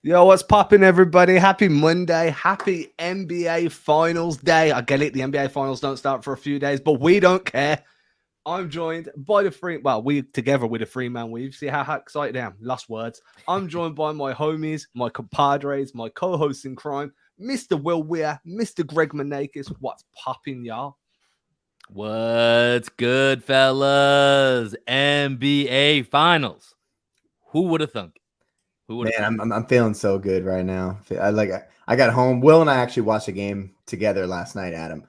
Yo, what's popping, everybody? Happy Monday. Happy NBA Finals Day. I get it. The NBA Finals don't start for a few days, but we don't care. I'm joined by we together with the three-man weave. See how excited I am? Lost words. I'm joined by my homies, my compadres, my co-hosts in crime, Mr. Will Weir, Mr. Greg Manakis. What's popping, y'all? What's good, fellas? NBA Finals. Who would have thunk? Man, I'm feeling so good right now. I got home. Will and I actually watched a game together last night, Adam.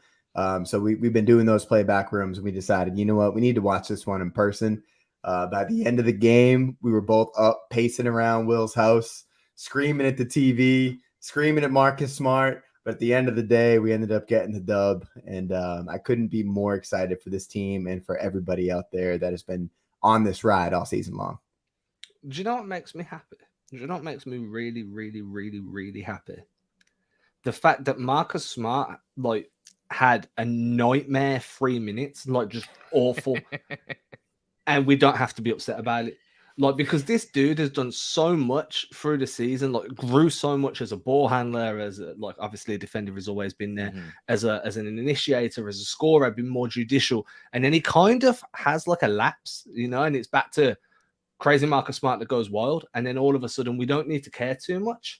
So we've been doing those playback rooms, and we decided, you know what, we need to watch this one in person. By the end of the game, we were both up pacing around Will's house, screaming at the TV, screaming at Marcus Smart. But at the end of the day, we ended up getting the dub, and I couldn't be more excited for this team and for everybody out there that has been on this ride all season long. Do you know what makes me happy? Do you know what makes me really, really, really, really happy? The fact that Marcus Smart had a nightmare 3 minutes, just awful, and we don't have to be upset about it. Because this dude has done so much through the season, grew so much as a ball handler, as obviously a defender has always been there, as an initiator, as a scorer, been more judicial, and then he kind of has a lapse, and it's back to crazy Marcus Smart that goes wild, and then all of a sudden we don't need to care too much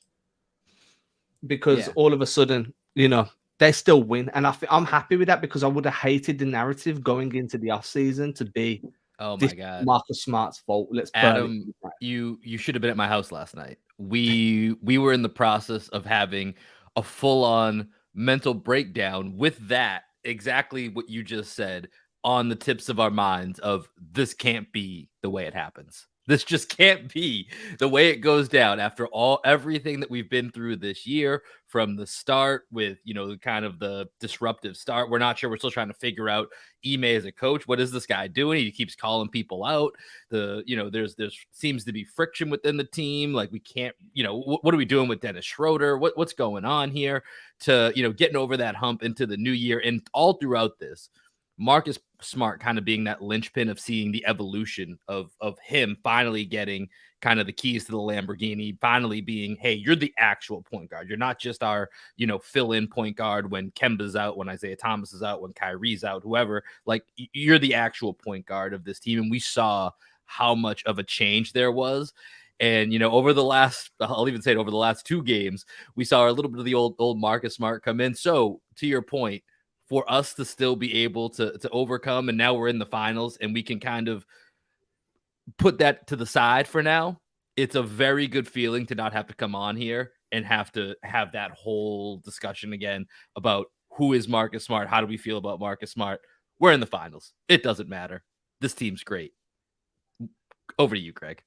because all of a sudden, they still win, and I'm happy with that because I would have hated the narrative going into the off season to be, oh my god, Marcus Smart's fault. Adam, you should have been at my house last night. We were in the process of having a full-on mental breakdown with that exactly what you just said on the tips of our minds of this can't be the way it happens. This just can't be the way it goes down after everything that we've been through this year from the start with, kind of the disruptive start. We're not sure. We're still trying to figure out Ime as a coach. What is this guy doing? He keeps calling people out. There's seems to be friction within the team. We can't, what are we doing with Dennis Schroeder? What's going on here to, getting over that hump into the new year and all throughout this. Marcus Smart kind of being that linchpin of seeing the evolution of him finally getting kind of the keys to the Lamborghini, finally being, hey, you're the actual point guard. You're not just our, fill-in point guard when Kemba's out, when Isaiah Thomas is out, when Kyrie's out, whoever. You're the actual point guard of this team. And we saw how much of a change there was. And, over the last 2 games, we saw a little bit of the old Marcus Smart come in. So to your point, for us to still be able to overcome, and now we're in the finals and we can kind of put that to the side for now. It's a very good feeling to not have to come on here and have to have that whole discussion again about who is Marcus Smart. How do we feel about Marcus Smart? We're in the finals. It doesn't matter. This team's great. Over to you, Craig.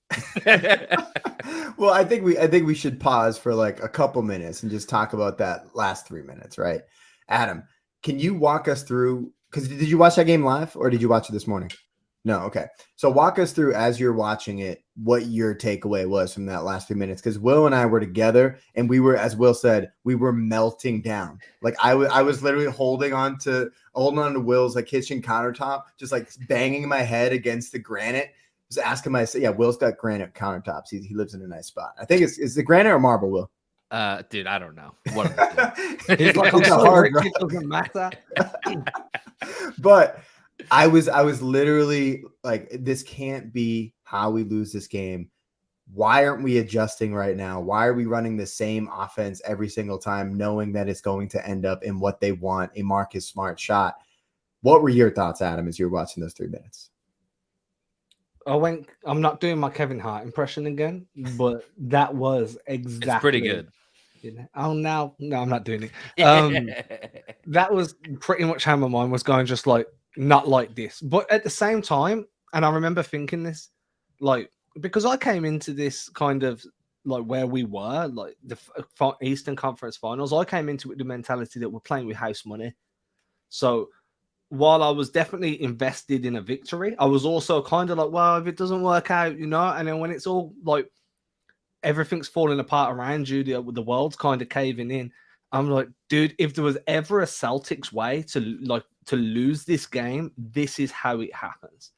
Well, I think we should pause for a couple minutes and just talk about that last 3 minutes, right? Adam, can you walk us through, because did you watch that game live or did you watch it this morning? No. Okay. So walk us through, as you're watching it, what your takeaway was from that last 3 minutes. Because Will and I were together and we were, as Will said, we were melting down. I was literally holding on to Will's kitchen countertop, just banging my head against the granite. Just asking myself, yeah, Will's got granite countertops. He lives in a nice spot. I think is the granite or marble, Will? Dude, I don't know. What it's a hard it doesn't matter. But I was literally this can't be how we lose this game. Why aren't we adjusting right now? Why are we running the same offense every single time, knowing that it's going to end up in what they want, a Marcus Smart shot? What were your thoughts, Adam, as you were watching those 3 minutes? I'm not doing my Kevin Hart impression again, but that was exactly. It's pretty good. Oh, no, I'm not doing it. That was pretty much how my mind was going, just not like this. But at the same time, and I remember thinking this, because I came into this kind of where we were, the Eastern Conference Finals, I came into it with the mentality that we're playing with house money. So while I was definitely invested in a victory, I was also kind of well, if it doesn't work out, and then when it's all everything's falling apart around you, the world's kind of caving in, I'm dude, if there was ever a Celtics way to lose this game, this is how it happens.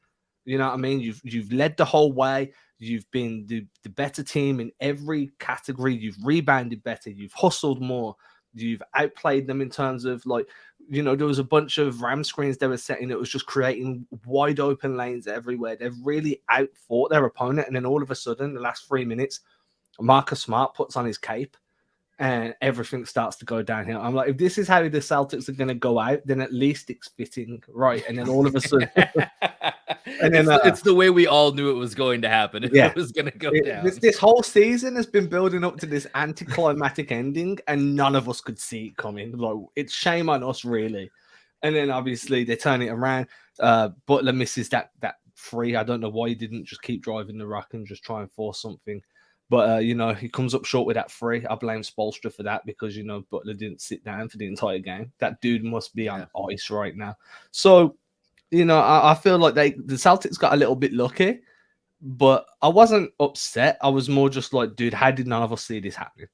You know what I mean? You've led the whole way. You've been the better team in every category. You've rebounded better. You've hustled more. You've outplayed them in terms of like, you know, there was a bunch of ram screens they were setting that was just creating wide open lanes everywhere. They've really outfought their opponent. And then all of a sudden, the last 3 minutes, Marcus Smart puts on his cape and everything starts to go downhill. I'm like, if this is how the Celtics are going to go out, then at least it's fitting, right? And then all of a sudden, and then it's the way we all knew it was going to happen. It was going to go down. This whole season has been building up to this anticlimactic ending, and none of us could see it coming. Like, it's shame on us, really. And then obviously they turn it around. Butler misses that free. I don't know why he didn't just keep driving the rock and just try and force something. But, you know, he comes up short with that free. I blame Spoelstra for that because, you know, Butler didn't sit down for the entire game. That dude must be on ice right now. So, you know, I feel like the Celtics got a little bit lucky, but I wasn't upset. I was more just like, dude, how did none of us see this happening?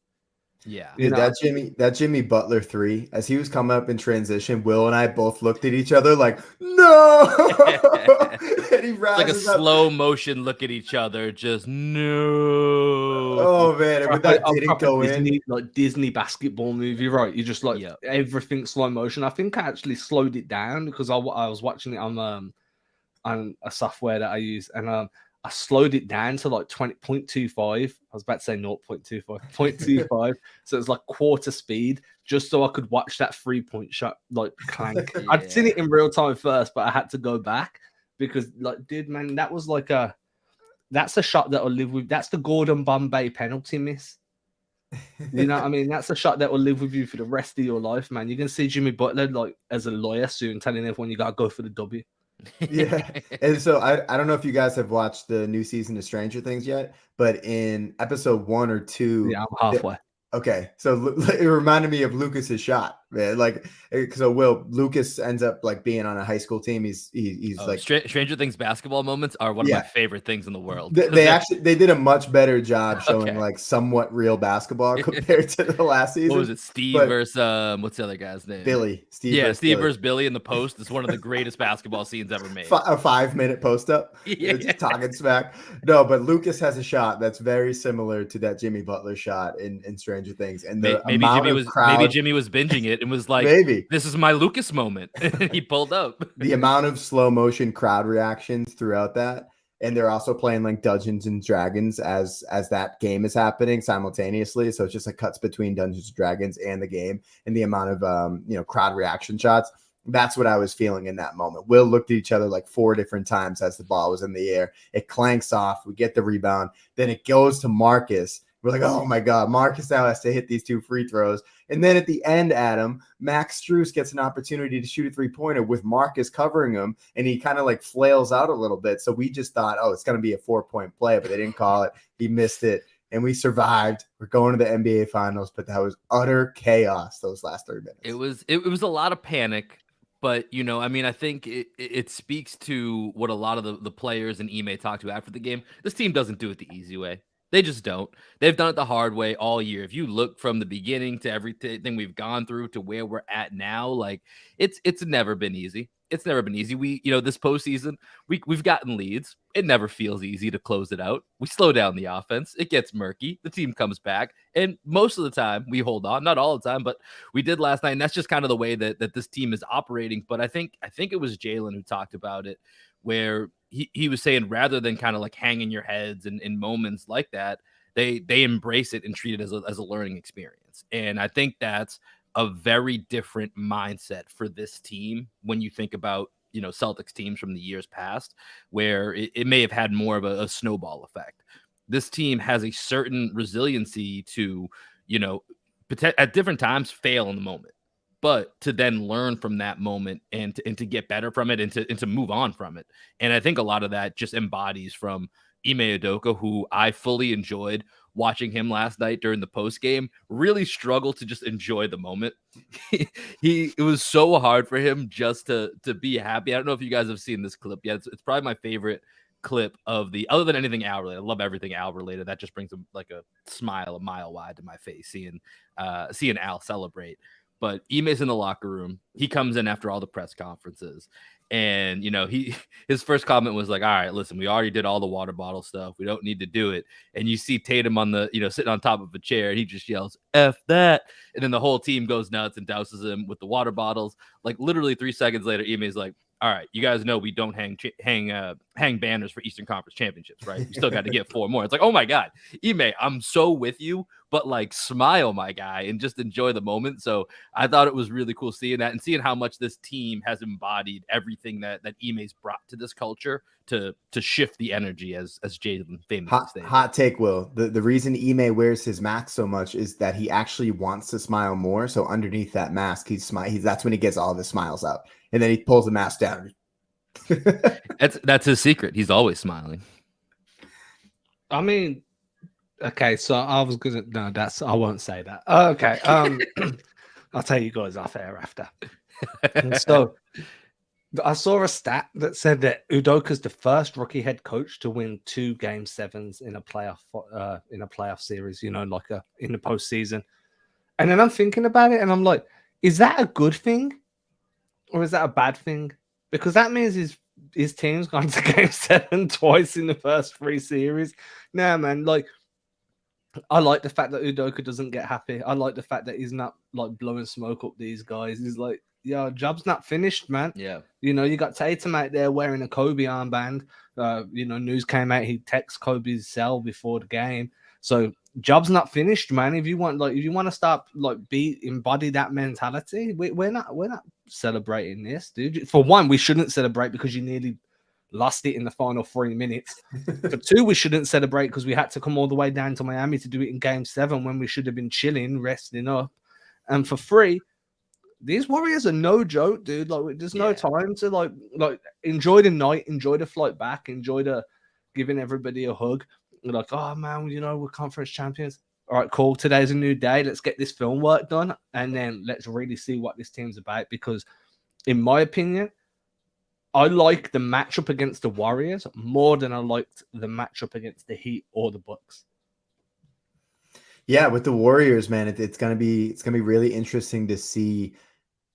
Yeah, dude, that Jimmy Butler 3, as he was coming up in transition, Will and I both looked at each other like, no. And he like a slow motion look at each other, just no. Oh man, and that didn't go in. Like Disney basketball movie, right? You just like everything slow motion. I think I actually slowed it down because I was watching it on a software that I use, and I slowed it down to like 20.25. I was about to say 0.25, 0.25. So it's like quarter speed, just so I could watch that 3-point shot like clank. I'd seen it in real time first, but I had to go back because, like, dude, man, that was like that's a shot that will live with. That's the Gordon Bombay penalty miss. You know what I mean? That's a shot that will live with you for the rest of your life, man. You're gonna see Jimmy Butler like as a lawyer soon, telling everyone you gotta go for the W. Yeah. And so I don't know if you guys have watched the new season of Stranger Things yet, but in episode 1 or 2, I'm halfway. Okay, so it reminded me of Lucas's shot, man. Like, so Lucas ends up like being on a high school team. He's like Stranger Things basketball moments are one of my favorite things in the world. They did a much better job showing like somewhat real basketball compared to the last season. What was it, Steve versus what's the other guy's name? Billy. Steve versus Billy in the post is one of the greatest basketball scenes ever made. A 5-minute post up, just talking smack. No, but Lucas has a shot that's very similar to that Jimmy Butler shot in Stranger Things, and maybe Jimmy was binging it and was like, this is my Lucas moment. He pulled up. The amount of slow motion crowd reactions throughout that, and they're also playing like Dungeons and Dragons as that game is happening simultaneously. So it's just like cuts between Dungeons and Dragons and the game, and the amount of crowd reaction shots. That's what I was feeling in that moment. Will looked at each other like 4 different times as the ball was in the air. It clanks off. We get the rebound. Then it goes to Marcus. We're like, oh my God, Marcus now has to hit these 2 free throws. And then at the end, Adam, Max Strus gets an opportunity to shoot a 3-pointer with Marcus covering him, and he kind of like flails out a little bit. So we just thought, oh, it's going to be a 4-point play, but they didn't call it. He missed it, and we survived. We're going to the NBA Finals, but that was utter chaos those last 3 minutes. It was a lot of panic. But, you know, I mean, I think it speaks to what a lot of the players and Ime talked to after the game. This team doesn't do it the easy way. They just don't. They've done it the hard way all year. If you look from the beginning to everything we've gone through to where we're at now, like it's never been easy. It's never been easy. This postseason, we've gotten leads. It never feels easy to close it out. We slow down the offense. It gets murky. The team comes back. And most of the time we hold on. Not all the time, but we did last night. And that's just kind of the way that this team is operating. But I think it was Jalen who talked about it, where he was saying rather than kind of like hanging your heads in moments like that, they embrace it and treat it as a learning experience. And I think that's a very different mindset for this team when you think about, Celtics teams from the years past, where it may have had more of a snowball effect. This team has a certain resiliency to, at different times fail in the moment, but to then learn from that moment and to get better from it and to move on from it. And I think a lot of that just embodies from Ime Udoka, who I fully enjoyed watching him last night during the post game, really struggled to just enjoy the moment. It was so hard for him just to be happy. I don't know if you guys have seen this clip yet. It's probably my favorite clip of other than anything Al related. I love everything Al related. That just brings like a smile a mile wide to my face, seeing Al celebrate. but Ime's in the locker room. He comes in after all the press conferences. And, his first comment was like, all right, listen, we already did all the water bottle stuff. We don't need to do it. And you see Tatum on the, sitting on top of a chair, and he just yells, F that. And then the whole team goes nuts and douses him with the water bottles. Like literally 3 seconds later, Ime's like, all right, you guys know we don't hang banners for Eastern Conference championships, right? We still got to get 4 more. It's like, oh my God, Ime, I'm so with you, but like smile, my guy, and just enjoy the moment. So I thought it was really cool seeing that and seeing how much this team has embodied everything that Ime's brought to this culture to shift the energy, as Jalen famously stated. Hot take, Will. The reason Ime wears his mask so much is that he actually wants to smile more. So underneath that mask, that's when he gets all of his smiles out. And then he pulls the mask down. That's his secret. He's always smiling. I mean, okay, so I won't say that. Okay. I'll tell you guys off air after. And so I saw a stat that said that Udoka's the first rookie head coach to win 2 Game 7s in a playoff series, in the postseason. And then I'm thinking about it and I'm like, is that a good thing? Or is that a bad thing? Because that means his team's gone to Game 7 twice in the first 3 series. Nah, man, I like the fact that Udoka doesn't get happy. I like the fact that he's not blowing smoke up these guys. He's like, yeah, job's not finished, man. Yeah. You got Tatum out there wearing a Kobe armband. News came out he texts Kobe's cell before the game. So job's not finished, man. If you want to start embody that mentality, we're not celebrating this, dude. For one, we shouldn't celebrate because you nearly lost it in the final 3 minutes. For 2, we shouldn't celebrate because we had to come all the way down to Miami to do it in Game 7 when we should have been chilling, resting up. And for 3, these Warriors are no joke, dude. There's no time to enjoy the night, enjoy the flight back, enjoy the giving everybody a hug. You're like, oh man, we're conference champions. All right, cool. Today's a new day. Let's get this film work done, and then let's really see what this team's about. Because, in my opinion, I like the matchup against the Warriors more than I liked the matchup against the Heat or the Bucks. Yeah, with the Warriors, man, it's gonna be really interesting to see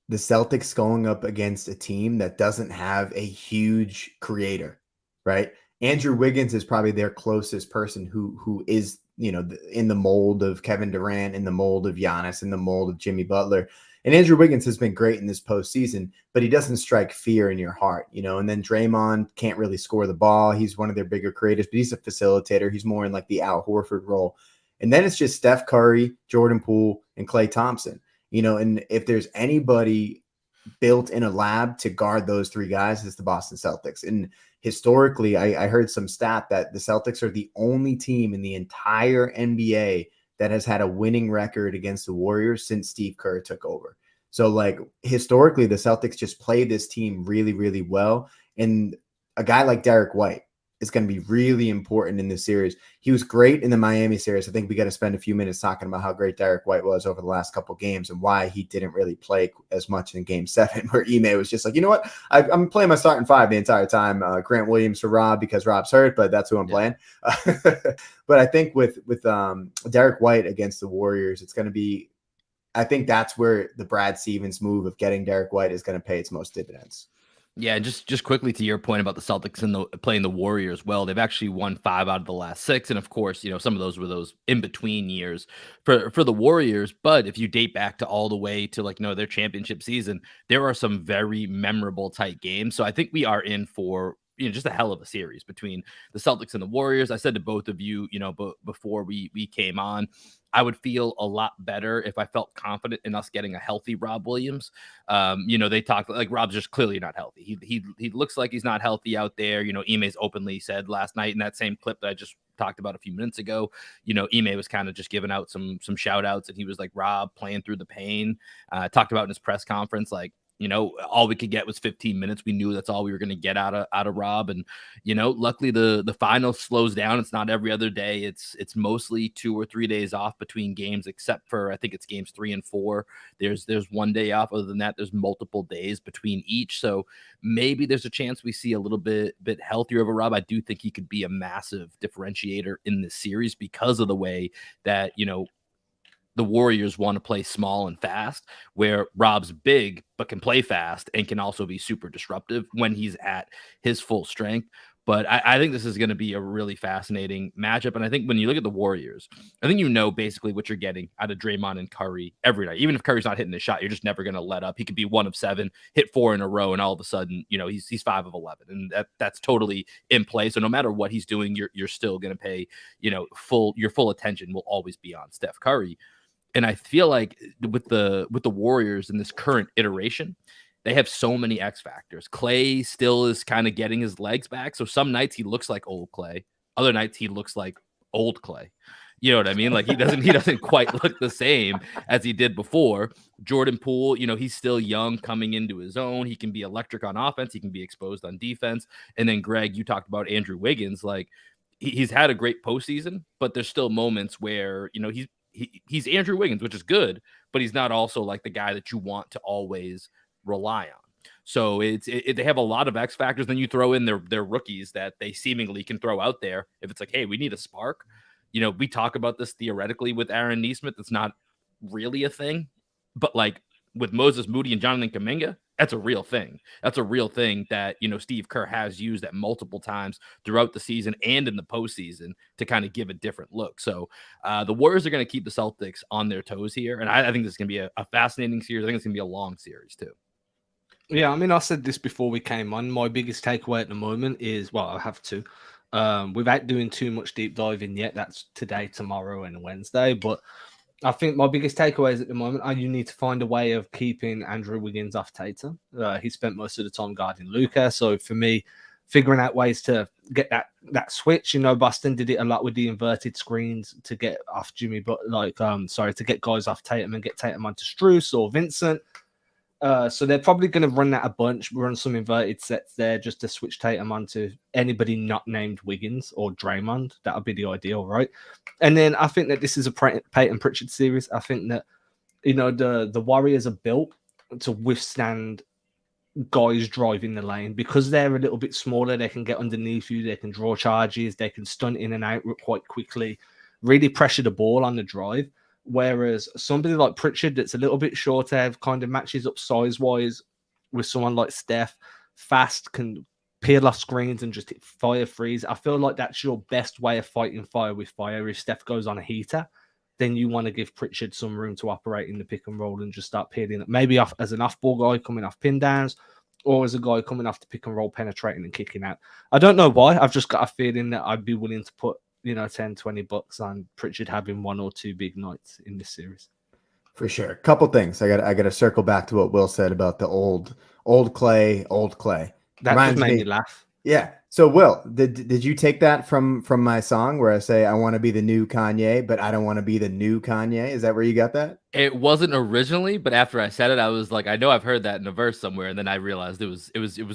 the Celtics going up against a team that doesn't have a huge creator, right? Andrew Wiggins is probably their closest person who is, in the mold of Kevin Durant, in the mold of Giannis, in the mold of Jimmy Butler. And Andrew Wiggins has been great in this postseason, but he doesn't strike fear in your heart, and then Draymond can't really score the ball. He's one of their bigger creators, but he's a facilitator. He's more in the Al Horford role. And then it's just Steph Curry, Jordan Poole, and Klay Thompson, and if there's anybody built in a lab to guard those 3 guys, it's the Boston Celtics. And historically, I heard some stat that the Celtics are the only team in the entire NBA that has had a winning record against the Warriors since Steve Kerr took over. So historically, the Celtics just play this team really, really well. And a guy like Derek White is going to be really important in this series. He was great in the Miami series. I think we got to spend a few minutes talking about how great Derek White was over the last couple of games and why he didn't really play as much in Game 7, where Ime was just like, you know what? I'm playing my starting 5 the entire time. Grant Williams for Rob because Rob's hurt, but that's who I'm playing. But I think with Derek White against the Warriors, it's going to be, I think that's where the Brad Stevens move of getting Derek White is going to pay its most dividends. Yeah, just quickly to your point about the Celtics and playing the Warriors well, they've actually won 5 out of the last 6, and of course, some of those were those in between years for the Warriors. But if you date back to all the way to their championship season, there are some very memorable tight games. So I think we are in for just a hell of a series between the Celtics and the Warriors. I said to both of you, before we came on, I would feel a lot better if I felt confident in us getting a healthy Rob Williams. They talk like Rob's just clearly not healthy. He looks like he's not healthy out there. Ime's openly said last night in that same clip that I just talked about a few minutes ago, Ime was kind of just giving out some shout outs, and he was like, Rob playing through the pain. Talked about in his press conference, all we could get was 15 minutes. We knew that's all we were going to get out of Rob. And, luckily the final slows down. It's not every other day. It's mostly 2 or 3 days off between games, except for, I think it's games 3 and 4. There's 1 day off. Other than that, there's multiple days between each. So maybe there's a chance we see a little bit healthier of a Rob. I do think he could be a massive differentiator in this series because of the way that, the Warriors want to play small and fast, where Rob's big but can play fast and can also be super disruptive when he's at his full strength. But I think this is going to be a really fascinating matchup. And I think when you look at the Warriors, I think you know basically what you're getting out of Draymond and Curry every night. Even if Curry's not hitting the shot, you're just never going to let up. He could be 1 of 7, hit 4 in a row, and all of a sudden, you know, he's 5 of 11, and that's totally in play. So no matter what he's doing, you're still going to pay, you know, your full attention will always be on Steph Curry. And I feel like with the Warriors in this current iteration, they have so many X factors. Clay still is kind of getting his legs back. So some nights he looks like old Clay. Other nights he looks like old Clay. You know what I mean? Like he doesn't quite look the same as he did before. Jordan Poole, you know, he's still young coming into his own. He can be electric on offense. He can be exposed on defense. And then Greg, you talked about Andrew Wiggins. Like he's had a great postseason, but there's still moments where, you know, he's Andrew Wiggins, which is good, but he's not also like the guy that you want to always rely on. So they have a lot of X factors. Then you throw in their rookies that they seemingly can throw out there. If it's like, hey, we need a spark. You know, we talk about this theoretically with Aaron Nesmith. It's not really a thing, but like with Moses Moody and Jonathan Kuminga, that's a real thing. That's a real thing that, you know, Steve Kerr has used at multiple times throughout the season and in the postseason to kind of give a different look. So the Warriors are going to keep the Celtics on their toes here. And I think this is going to be a fascinating series. I think it's going to be a long series too. Yeah, I mean, I said this before we came on. My biggest takeaway at the moment is, well, I have to, without doing too much deep diving yet, that's today, tomorrow, and Wednesday. But I think my biggest takeaways at the moment are you need to find a way of keeping Andrew Wiggins off Tatum. He spent most of the time guarding Luka. So for me, figuring out ways to get that switch, you know, Boston did it a lot with the inverted screens to get off Jimmy, but to get guys off Tatum and get Tatum onto Strus or Vincent. So they're probably going to run that a bunch, run some inverted sets there just to switch Tatum onto anybody not named Wiggins or Draymond. That would be the ideal, right? And then I think that this is a Peyton Pritchard series. I think that, you know, the Warriors are built to withstand guys driving the lane because they're a little bit smaller. They can get underneath you. They can draw charges. They can stunt in and out quite quickly, really pressure the ball on the drive. Whereas somebody like Pritchard that's a little bit shorter kind of matches up size-wise with someone like Steph, fast, can peel off screens and just hit fire threes. I feel like that's your best way of fighting fire with fire. If Steph goes on a heater, then you want to give Pritchard some room to operate in the pick and roll and just start peeling, maybe off as an off-ball guy coming off pin downs or as a guy coming off the pick and roll, penetrating and kicking out. I don't know why. I've just got a feeling that I'd be willing to put, you know, 10, 20 bucks on Pritchard having 1 or 2 big nights in this series. For sure. Couple things. I got to circle back to what Will said about the old Clay. That just made me laugh. Yeah. So Will, did you take that from my song where I say I want to be the new Kanye, but I don't want to be the new Kanye? Is that where you got that? It wasn't originally, but after I said it, I was like, I know I've heard that in a verse somewhere, and then I realized it was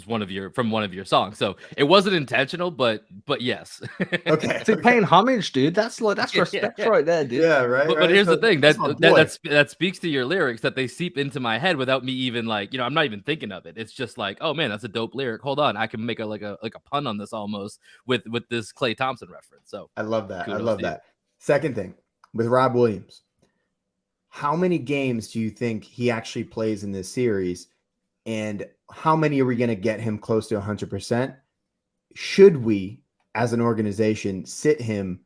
one of your songs. So it wasn't intentional, but yes. Okay. So paying homage, dude. That's respect right there, dude. Yeah, right. But here's the thing that speaks to your lyrics, that they seep into my head without me even like, you know, I'm not even thinking of it. It's just like, oh man, that's a dope lyric. Hold on, I can make a pun on this almost with this Klay Thompson reference. So I love that. I love that. Second thing with Rob Williams. How many games do you think he actually plays in this series? And how many are we going to get him close to 100%? Should we, as an organization, sit him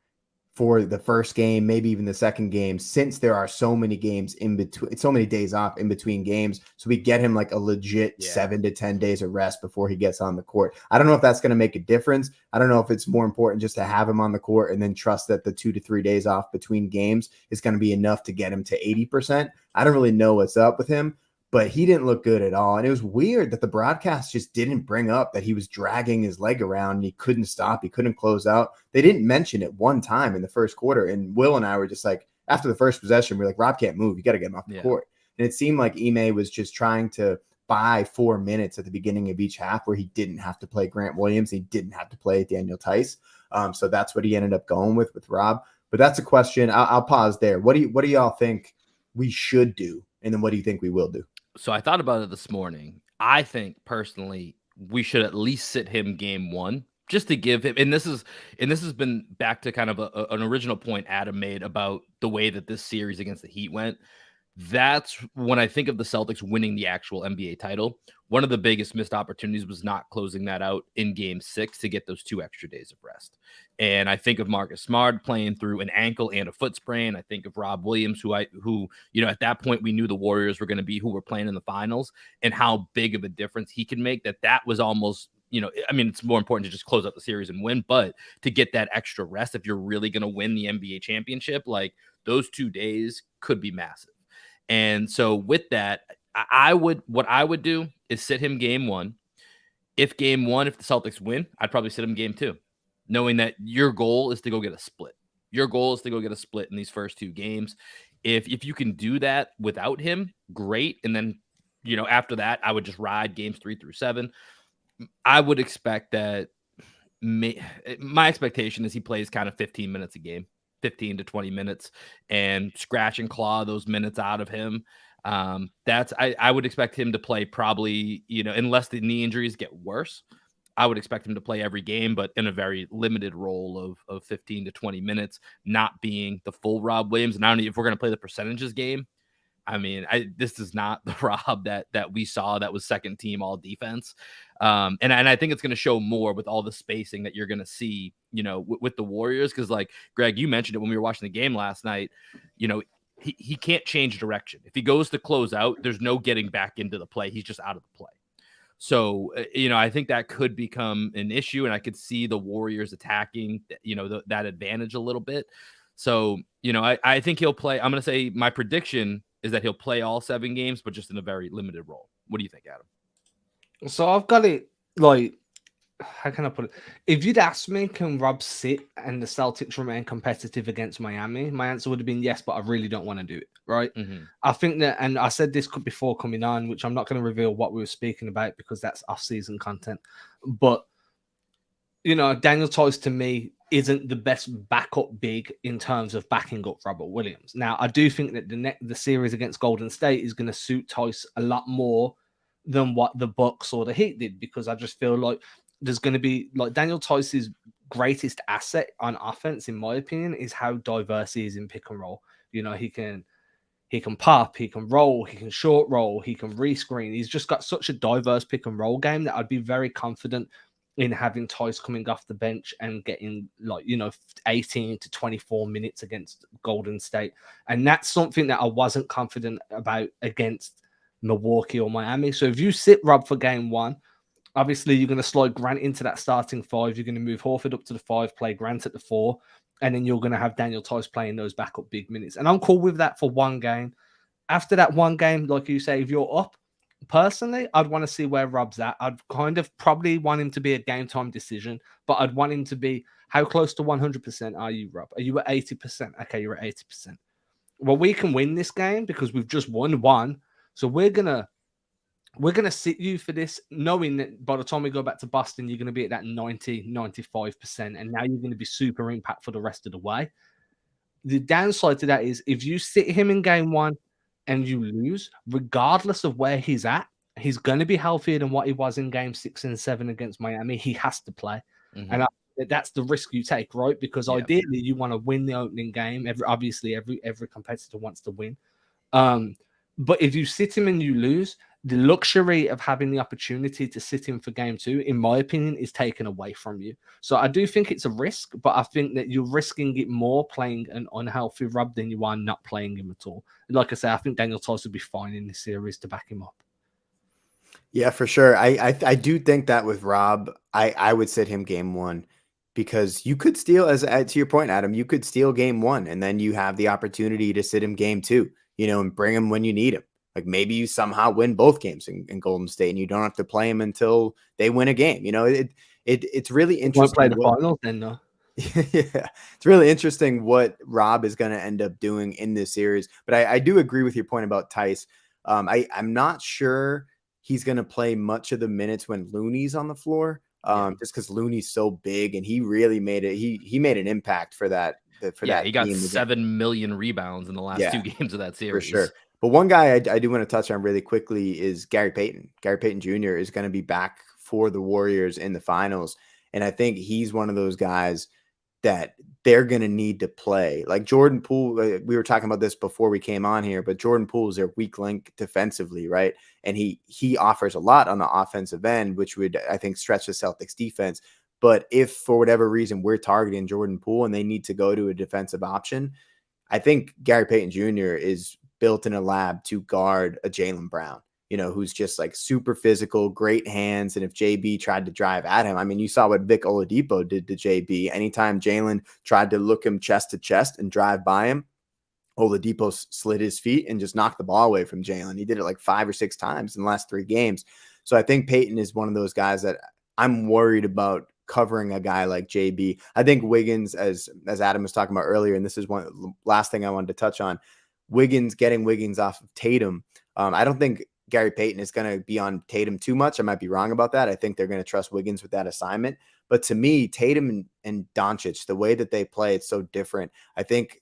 for the first game, maybe even the second game, since there are so many games in between, so many days off in between games, so we get him like a legit 7 to 10 days of rest before he gets on the court? I don't know if that's going to make a difference. I don't know if it's more important just to have him on the court and then trust that the 2 to 3 days off between games is going to be enough to get him to 80%. I don't really know what's up with him, but he didn't look good at all. And it was weird that the broadcast just didn't bring up that he was dragging his leg around and he couldn't stop. He couldn't close out. They didn't mention it one time in the first quarter. And Will and I were just like, after the first possession, we're like, Rob can't move. You got to get him off the court. And it seemed like Ime was just trying to buy 4 minutes at the beginning of each half where he didn't have to play Grant Williams. He didn't have to play Daniel Tice. So that's what he ended up going with Rob. But that's a question. I'll pause there. What do y'all think we should do? And then what do you think we will do? So I thought about it this morning. I think personally we should at least sit him game 1 just to give him, and this has been back to kind of an original point Adam made about the way that this series against the Heat went. That's when I think of the Celtics winning the actual NBA title. One of the biggest missed opportunities was not closing that out in game 6 to get those 2 extra days of rest. And I think of Marcus Smart playing through an ankle and a foot sprain. I think of Rob Williams, who at that point we knew the Warriors were going to be who were playing in the finals, and how big of a difference he can make. That was almost, it's more important to just close out the series and win, but to get that extra rest, if you're really going to win the NBA championship, like those 2 days could be massive. And so with that, what I would do is sit him game 1. If the Celtics win, I'd probably sit him game 2, knowing that your goal is to go get a split. Your goal is to go get a split in these first 2 games. If you can do that without him, great. And then, after that, I would just ride games 3 through 7. I would expect that my expectation is he plays kind of 15 minutes a game. 15 to 20 minutes, and scratch and claw those minutes out of him. I would expect him to play probably, unless the knee injuries get worse, I would expect him to play every game, but in a very limited role of 15 to 20 minutes, not being the full Rob Williams. And I don't know if we're going to play the percentages game. I mean, this is not the Rob that we saw that was second team all defense. And I think it's going to show more with all the spacing that you're going to see, with the Warriors. Because like Greg, you mentioned it when we were watching the game last night, he can't change direction. If he goes to close out, there's no getting back into the play. He's just out of the play. So, I think that could become an issue, and I could see the Warriors attacking, that advantage a little bit. So, I think he'll play. I'm going to say my prediction is that he'll play all 7 games, but just in a very limited role. What do you think, Adam? So I've got it like, how can I put it? If you'd asked me, can Rob sit and the Celtics remain competitive against Miami? My answer would have been yes, but I really don't want to do it, right? Mm-hmm. I think that, and I said this before coming on, which I'm not going to reveal what we were speaking about because that's off-season content. But, Daniel Tice to me isn't the best backup big in terms of backing up Robert Williams. Now, I do think that the series against Golden State is going to suit Tice a lot more than what the Bucks or the Heat did, because I just feel like there's going to be, like, Daniel Tice's greatest asset on offense, in my opinion, is how diverse he is in pick and roll. He can pop, he can roll, he can short roll, he can rescreen. He's just got such a diverse pick and roll game that I'd be very confident in having Tice coming off the bench and getting 18 to 24 minutes against Golden State. And that's something that I wasn't confident about against Milwaukee or Miami. So if you sit Rob for game 1, obviously you're going to slide Grant into that starting 5. You're going to move Horford up to the 5, play Grant at the 4, and then you're going to have Daniel Tice playing those backup big minutes. And I'm cool with that for 1 game. After that 1 game, like you say, if you're up, personally, I'd want to see where Rob's at. I'd kind of probably want him to be a game time decision, but I'd want him to be, how close to 100% are you, Rob? Are you at 80%? Okay, you're at 80%. Well, we can win this game because we've just won 1. So we're gonna sit you for this, knowing that by the time we go back to Boston, you're going to be at that 90, 95%, and now you're going to be super impact for the rest of the way. The downside to that is if you sit him in game 1 and you lose, regardless of where he's at, he's going to be healthier than what he was in game 6 and 7 against Miami. He has to play. Mm-hmm. And that's the risk you take, right? Because ideally you want to win the opening game. Every competitor wants to win. But if you sit him and you lose, the luxury of having the opportunity to sit him for game 2, in my opinion, is taken away from you. So I do think it's a risk, but I think that you're risking it more playing an unhealthy Rob than you are not playing him at all. Like I say, I think Daniel Tice would be fine in this series to back him up. Yeah, for sure. I do think that with Rob, I would sit him game 1 because you could steal, as to your point, Adam, you could steal game 1 and then you have the opportunity to sit him game 2, and bring him when you need him. Like maybe you somehow win both games in Golden State and you don't have to play him until they win a game. It's really interesting. Won't play the finals then, though. Yeah, it's really interesting what Rob is going to end up doing in this series. But I do agree with your point about Tice. I'm not sure he's going to play much of the minutes when Looney's on the floor, just because Looney's so big and he really made it. He made an impact for that. He got 7 million rebounds in the last 2 games of that series. For sure. But one guy I do want to touch on really quickly is Gary Payton. Gary Payton Jr. is going to be back for the Warriors in the finals. And I think he's one of those guys that they're going to need to play. Like Jordan Poole, we were talking about this before we came on here, but Jordan Poole is their weak link defensively, right? And he offers a lot on the offensive end, which would, I think, stretch the Celtics defense. But if for whatever reason we're targeting Jordan Poole and they need to go to a defensive option, I think Gary Payton Jr. is built in a lab to guard a Jaylen Brown, who's just like super physical, great hands. And if JB tried to drive at him, I mean, you saw what Vic Oladipo did to JB. Anytime Jaylen tried to look him chest to chest and drive by him, Oladipo slid his feet and just knocked the ball away from Jaylen. He did it like 5 or 6 times in the last 3 games. So I think Payton is one of those guys that I'm worried about covering a guy like JB. I think Wiggins, as Adam was talking about earlier, and this is one last thing I wanted to touch on, getting Wiggins off of Tatum. I don't think Gary Payton is going to be on Tatum too much. I might be wrong about that. I think they're going to trust Wiggins with that assignment. But to me, Tatum and Doncic, the way that they play, it's so different. I think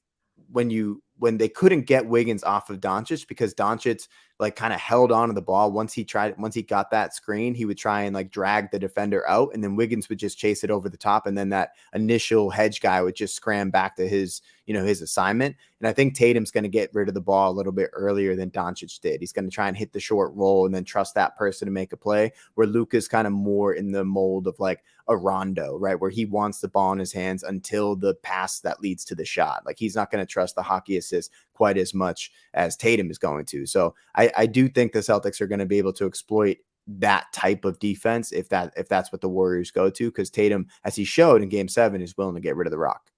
when they couldn't get Wiggins off of Doncic because Doncic like kind of held on to the ball. Once he got that screen, he would try and like drag the defender out, and then Wiggins would just chase it over the top. And then that initial hedge guy would just scram back to his assignment. And I think Tatum's going to get rid of the ball a little bit earlier than Doncic did. He's going to try and hit the short roll and then trust that person to make a play, where Luka's kind of more in the mold of like a Rondo, right? Where he wants the ball in his hands until the pass that leads to the shot. Like he's not going to trust the hockey assist quite as much as Tatum is going to. So I do think the Celtics are going to be able to exploit that type of defense if that's what the Warriors go to, because Tatum, as he showed in Game 7, is willing to get rid of the rock.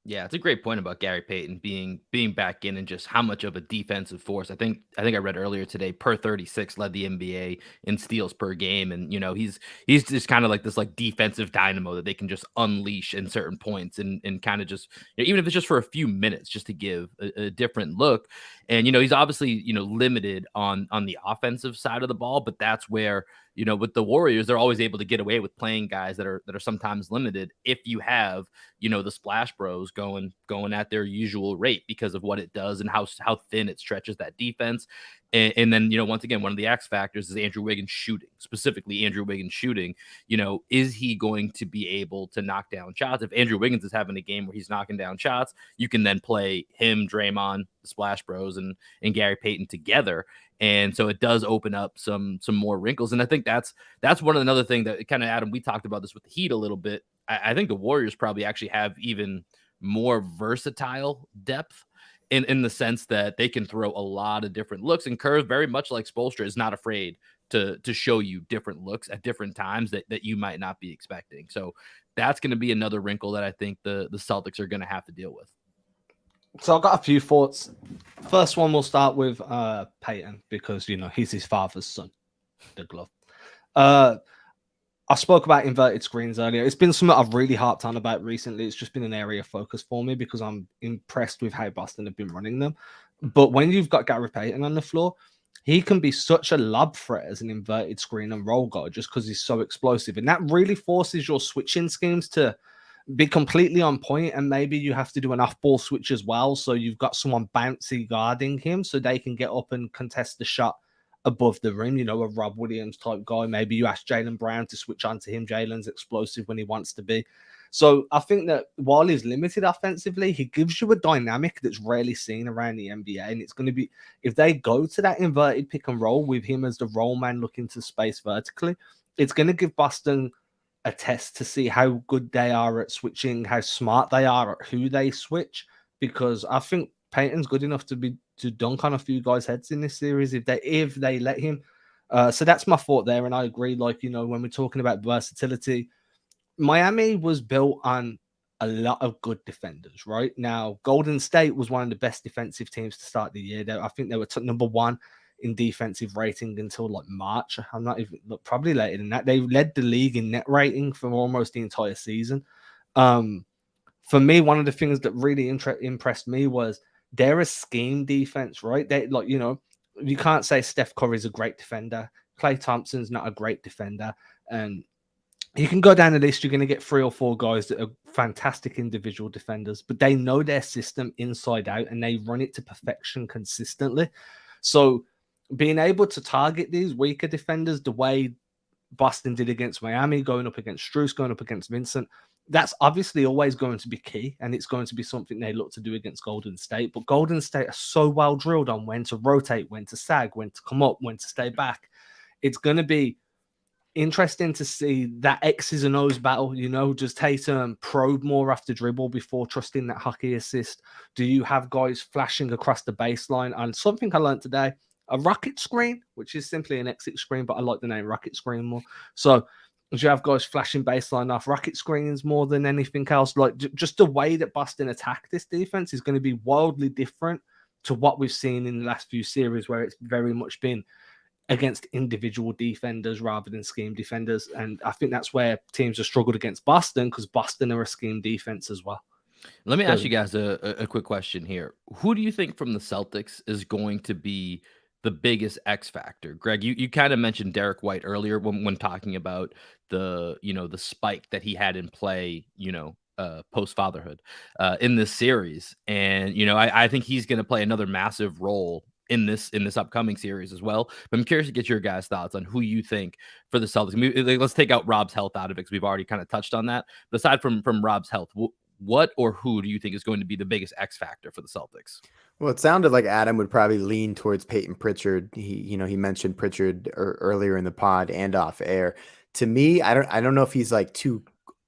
Yeah, it's a great point about Gary Payton being back in and just how much of a defensive force. I think I read earlier today, per 36 led the NBA in steals per game, and he's just kind of like this like defensive dynamo that they can just unleash in certain points and kind of just even if it's just for a few minutes, just to give a different look. And he's obviously limited on the offensive side of the ball, but that's where with the Warriors, they're always able to get away with playing guys that are sometimes limited if you have, the Splash Bros going at their usual rate because of what it does and how thin it stretches that defense. And then, once again, one of the X factors is Andrew Wiggins shooting, specifically Andrew Wiggins shooting. Is he going to be able to knock down shots? If Andrew Wiggins is having a game where he's knocking down shots, you can then play him, Draymond, the Splash Bros, and Gary Payton together. And so it does open up some more wrinkles. And I think that's another thing that kind of, Adam, we talked about this with the Heat a little bit. I think the Warriors probably actually have even more versatile depth in the sense that they can throw a lot of different looks, and Kerr, very much like Spoelstra, is not afraid to show you different looks at different times that you might not be expecting. So that's going to be another wrinkle that I think the Celtics are going to have to deal with. So I've got a few thoughts. First one, we'll start with Peyton, because he's his father's son, the glove. I spoke about inverted screens earlier. It's been something I've really harped on about recently. It's just been an area of focus for me because I'm impressed with how Boston have been running them. But when you've got Gary Payton on the floor, he can be such a lob threat as an inverted screen and roll guard just because he's so explosive. And that really forces your switching schemes to be completely on point, and maybe you have to do an off-ball switch as well, so you've got someone bouncy guarding him so they can get up and contest the shot above the rim, a Rob Williams type guy. Maybe you ask Jaylen Brown to switch onto him. Jaylen's explosive when he wants to be. So I think that while he's limited offensively, he gives you a dynamic that's rarely seen around the NBA. And it's going to be, if they go to that inverted pick and roll with him as the roll man looking to space vertically, it's going to give Boston a test to see how good they are at switching, how smart they are at who they switch, because I think Peyton's good enough to dunk on a few guys' heads in this series if they let him. So that's my thought there, and I agree. Like, when we're talking about versatility, Miami was built on a lot of good defenders. Right now, Golden State was one of the best defensive teams to start the year. I think they were number 1 in defensive rating until like March. I'm not even, probably later than that. They led the league in net rating for almost the entire season. For me, one of the things that really impressed me was they're a scheme defense, right? They you can't say Steph Curry's a great defender. Klay Thompson's not a great defender. And you can go down the list, you're going to get 3 or 4 guys that are fantastic individual defenders, but they know their system inside out and they run it to perfection consistently. So being able to target these weaker defenders the way Boston did against Miami, going up against Strus, going up against Vincent. That's obviously always going to be key, and it's going to be something they look to do against Golden State. But Golden State are so well drilled on when to rotate, when to sag, when to come up, when to stay back. It's going to be interesting to see that X's and O's battle. Does Tatum probe more after dribble before trusting that hockey assist? Do you have guys flashing across the baseline? And something I learned today, a rocket screen, which is simply an exit screen, but I like the name rocket screen more. So do you have guys flashing baseline off rocket screens more than anything else? Like just the way that Boston attack this defense is going to be wildly different to what we've seen in the last few series, where it's very much been against individual defenders rather than scheme defenders. And I think that's where teams have struggled against Boston, because Boston are a scheme defense as well. Let me ask you guys a quick question here. Who do you think from the Celtics is going to be the biggest X factor? Greg, you kind of mentioned Derek White earlier when talking about the spike that he had in play, post fatherhood in this series. And, I think he's going to play another massive role in this upcoming series as well. But I'm curious to get your guys' thoughts on who you think for the Celtics. Let's take out Rob's health out of it, because we've already kind of touched on that. But aside from Rob's health, what or who do you think is going to be the biggest X factor for the Celtics? Well, it sounded like Adam would probably lean towards Peyton Pritchard. He mentioned Pritchard earlier in the pod and off air. To me, I don't know if he's like too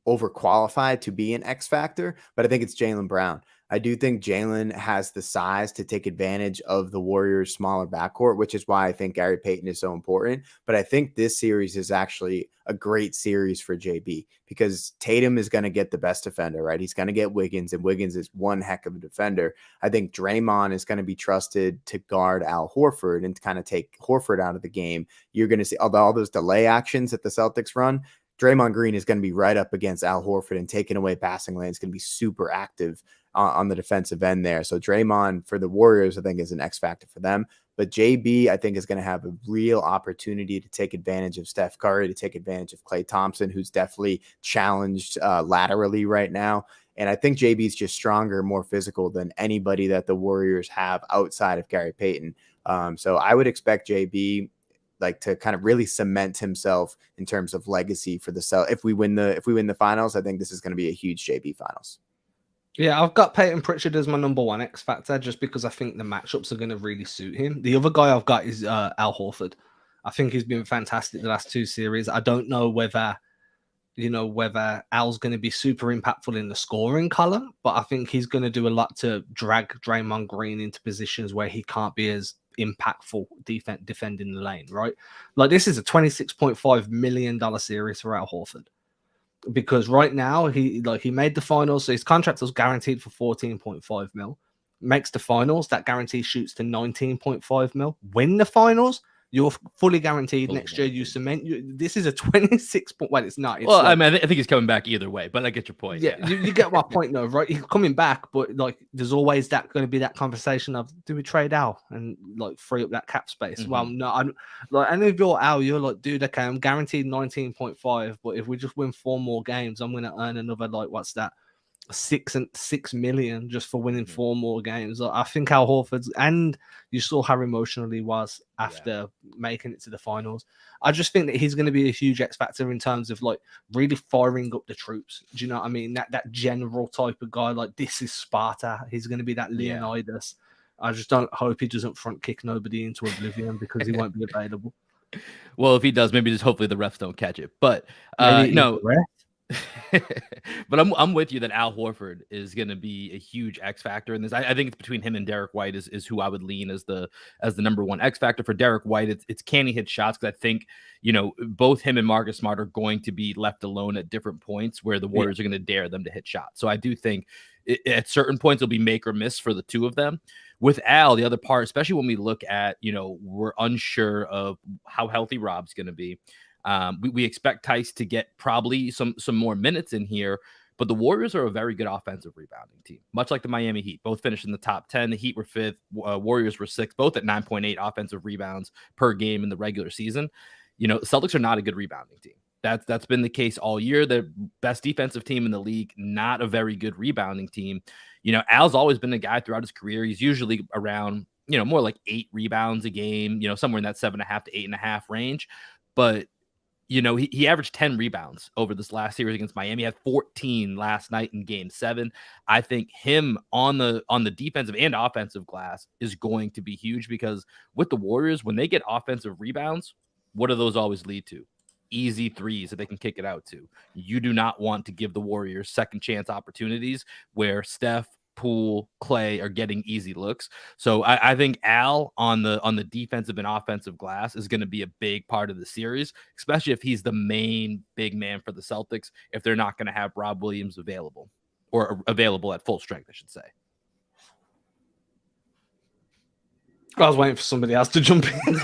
overqualified to be an X factor, but I think it's Jaylen Brown. I do think Jaylen has the size to take advantage of the Warriors' smaller backcourt, which is why I think Gary Payton is so important. But I think this series is actually a great series for JB, because Tatum is going to get the best defender, right? He's going to get Wiggins, and Wiggins is one heck of a defender. I think Draymond is going to be trusted to guard Al Horford and to kind of take Horford out of the game. You're going to see all those delay actions that the Celtics run. Draymond Green is going to be right up against Al Horford and taking away passing lanes. Going to be super active on the defensive end there. So Draymond for the Warriors, I think, is an X factor for them. But JB, I think, is going to have a real opportunity to take advantage of Steph Curry, to take advantage of Klay Thompson, who's definitely challenged laterally right now. And I think JB is just stronger, more physical than anybody that the Warriors have outside of Gary Payton. So I would expect JB to kind of really cement himself in terms of legacy for the Celtics. If we win the finals, I think this is going to be a huge JB finals. Yeah, I've got Peyton Pritchard as my number one X factor, just because I think the matchups are going to really suit him. The other guy I've got is Al Horford. I think he's been fantastic the last two series. I don't know whether Al's going to be super impactful in the scoring column, but I think he's going to do a lot to drag Draymond Green into positions where he can't be as impactful defending the lane, right? Like, this is a $26.5 million series for Al Horford, because right now he made the finals, so his contract was guaranteed for 14.5 mil. Makes the finals, that guarantee shoots to 19.5 mil. Win the finals, you're fully guaranteed next year. You cement. This is a 26. Well, it's not. It's I think he's coming back either way, but I get your point. Yeah, you get my point, though, right? He's coming back, but there's always going to be that conversation of, do we trade Al and free up that cap space? Mm-hmm. Well, no, I'm any of your Al, you're like, dude, okay, I'm guaranteed 19.5, but if we just win 4 more games, I'm going to earn another what's that? 6 million just for winning 4 more games. I think Al Horford's, and you saw how emotional he was after making it to the finals. I just think that he's going to be a huge X factor in terms of really firing up the troops. Do you know what I mean? That general type of guy, this is Sparta. He's going to be that Leonidas. I just don't hope he doesn't front kick nobody into oblivion, because he won't be available. Well, if he does, maybe just hopefully the refs don't catch it. But no. But I'm with you that Al Horford is going to be a huge X factor in this. I think it's between him and Derek White is who I would lean as the number one X factor. For Derek White, it's can he hit shots? Because I think both him and Marcus Smart are going to be left alone at different points where the Warriors are going to dare them to hit shots. So I do think at certain points it'll be make or miss for the two of them. With Al, the other part, especially when we look at we're unsure of how healthy Rob's going to be. We expect Tice to get probably some more minutes in here, but the Warriors are a very good offensive rebounding team, much like the Miami Heat. Both finished in the top 10. The Heat were 5th. Warriors were 6th, both at 9.8 offensive rebounds per game in the regular season. Celtics are not a good rebounding team. That's been the case all year. The best defensive team in the league, not a very good rebounding team. Al's always been a guy throughout his career. He's usually around, more like 8 rebounds a game, somewhere in that 7.5 to 8.5 range. But you know, he averaged 10 rebounds over this last series against Miami. He had 14 last night in Game 7. I think him on the defensive and offensive glass is going to be huge, because with the Warriors, when they get offensive rebounds, what do those always lead to? Easy threes that they can kick it out to. You do not want to give the Warriors second chance opportunities where Steph, Poole, Clay are getting easy looks. So I think Al on the defensive and offensive glass is going to be a big part of the series, especially if he's the main big man for the Celtics, if they're not going to have Rob Williams available, or available at full strength, I should say. I was waiting for somebody else to jump in.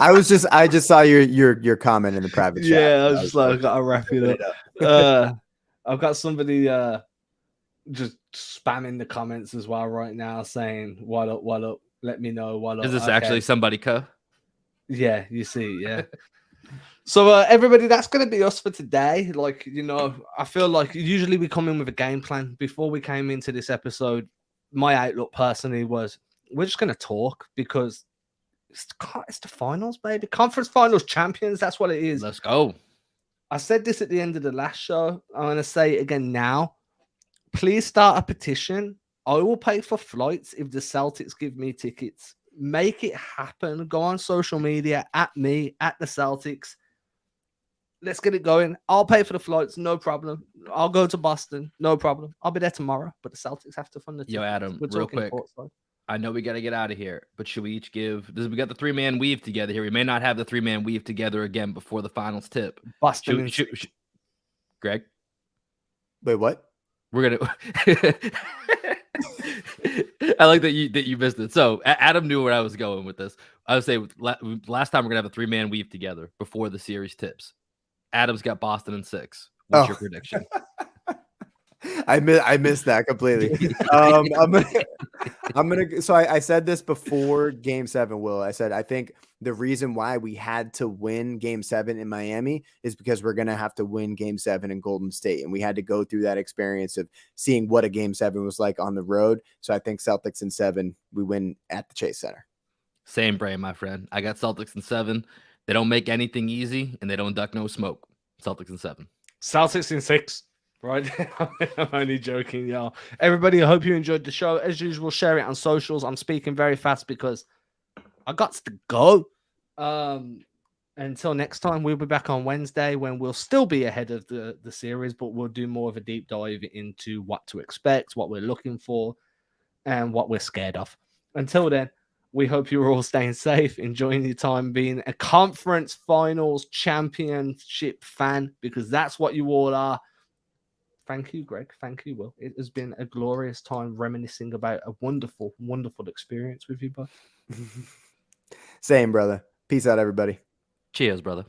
I just saw your comment in the private chat. Yeah, I was just like, I gotta wrap it up. I've got somebody just spamming the comments as well right now, saying what up, let me know what up. Is this actually somebody? Yeah, you see, yeah. So everybody, that's gonna be us for today. Like, you know, I feel like usually we come in with a game plan. Before we came into this episode, my outlook personally was we're just gonna talk, because it's the finals, baby. Conference finals champions, that's what it is. Let's go. I said this at the end of the last show. I'm going to say it again now. Please start a petition. I will pay for flights if the Celtics give me tickets. Make it happen. Go on social media, at me, at the Celtics. Let's get it going. I'll pay for the flights, no problem. I'll go to Boston, no problem. I'll be there tomorrow, but the Celtics have to fund the tickets. Yo, Adam, real quick. I know we got to get out of here, but should we each give – we got the three-man weave together here. We may not have the three-man weave together again before the finals tip. Boston. Greg? Wait, what? We're going to – I like that you missed it. So Adam knew where I was going with this. I would say last time we're going to have a three-man weave together before the series tips. Adam's got Boston in 6. What's your prediction? I missed that completely. So I said this before Game 7, Will. I said I think the reason why we had to win Game 7 in Miami is because we're going to have to win Game 7 in Golden State, and we had to go through that experience of seeing what a Game 7 was like on the road. So I think Celtics in 7, we win at the Chase Center. Same brain, my friend. I got Celtics in 7. They don't make anything easy, and they don't duck no smoke. Celtics in 7. Celtics in 6. Right, I'm only joking, y'all. Everybody, I hope you enjoyed the show. As usual, share it on socials. I'm speaking very fast because I got to go. Until next time, we'll be back on Wednesday when we'll still be ahead of the series, but we'll do more of a deep dive into what to expect, what we're looking for, and what we're scared of. Until then, we hope you're all staying safe, enjoying your time being a conference finals championship fan, because that's what you all are. Thank you, Greg. Thank you, Will. It has been a glorious time reminiscing about a wonderful, wonderful experience with you both. Same, brother. Peace out, everybody. Cheers, brother.